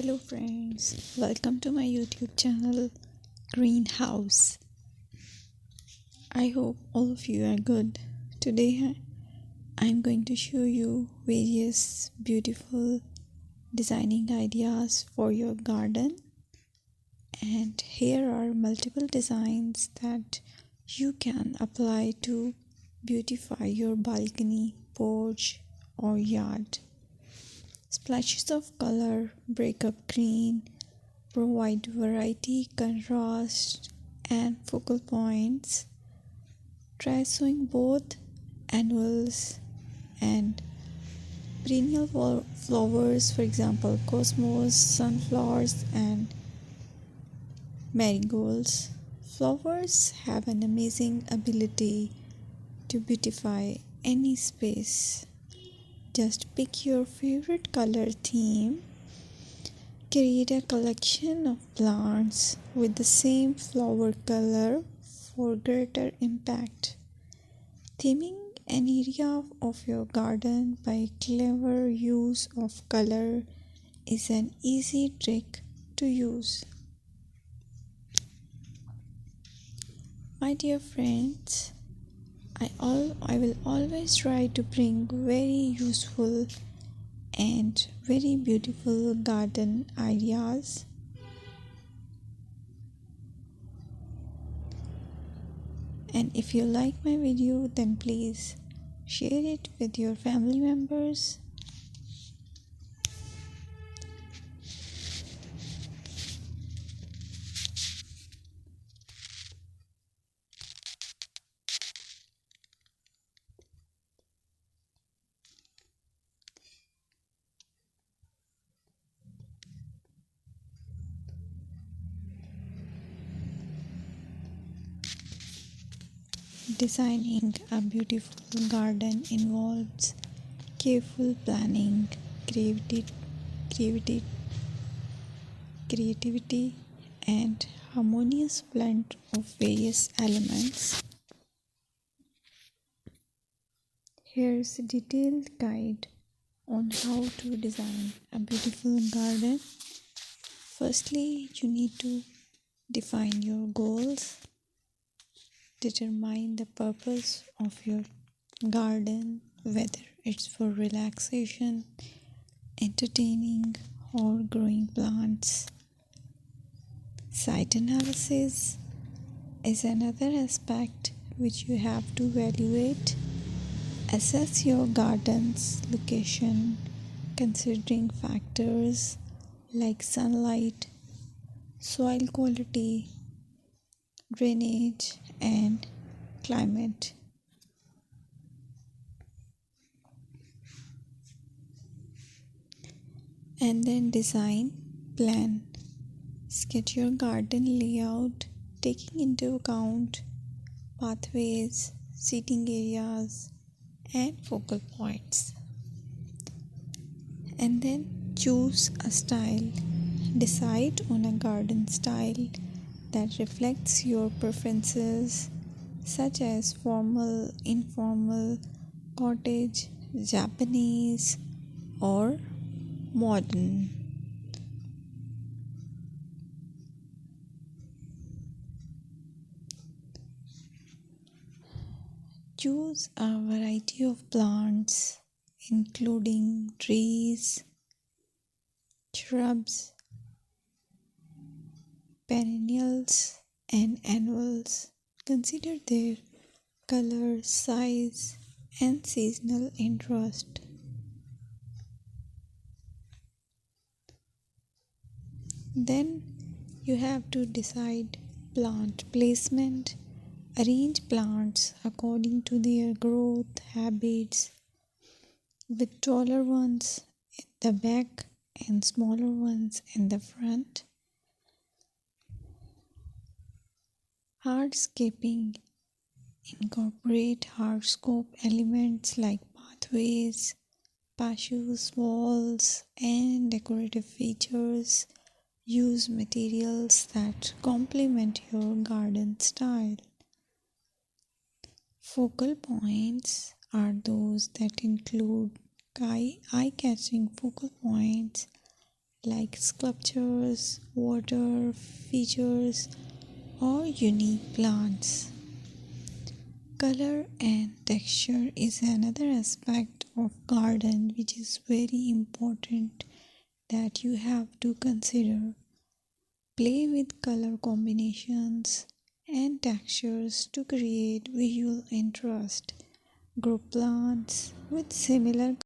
Hello friends, welcome to my YouTube channel Greenhouse. I hope all of you are good. Today I'm going to show you various beautiful designing ideas for your garden, and here are multiple designs that you can apply to beautify your balcony, porch or yard. Splashes of color break up green, provide variety, contrast, and focal points. Try sowing both annuals and perennial flowers, for example, cosmos, sunflowers, and marigolds. Flowers have an amazing ability to beautify any space. Just pick your favorite color theme. Create a collection of plants with the same flower color for greater impact. Theming an area of your garden by clever use of color is an easy trick to use. My dear friends, I will always try to bring very useful and very beautiful garden ideas. And if you like my video, then please share it with your family members. Designing a beautiful garden involves careful planning, creativity, creativity, and harmonious blend of various elements. Here's a detailed guide on how to design a beautiful garden. Firstly, you need to define your goals. Determine the purpose of your garden, whether it's for relaxation, entertaining, or growing plants. Site analysis is another aspect which you have to evaluate. Assess your garden's location, considering factors like sunlight, soil quality, drainage, and climate. And then design plan. Sketch your garden layout, taking into account pathways, seating areas, and focal points. And then choose a style. Decide on a garden style that reflects your preferences, such as formal, informal, cottage, Japanese, or modern. Choose a variety of plants, including trees, shrubs, perennials, and annuals. Consider their color, size, and seasonal interest. Then you have to decide plant placement. Arrange plants according to their growth habits, with taller ones in the back and smaller ones in the front. Hardscaping. Incorporate hardscape elements like pathways, patios, walls, and decorative features. Use materials that complement your garden style. Focal points are those that include eye-catching focal points like sculptures, water features, or unique plants. Color and texture is another aspect of garden which is very important that you have to consider. Play with color combinations and textures to create visual interest. Grow plants with similar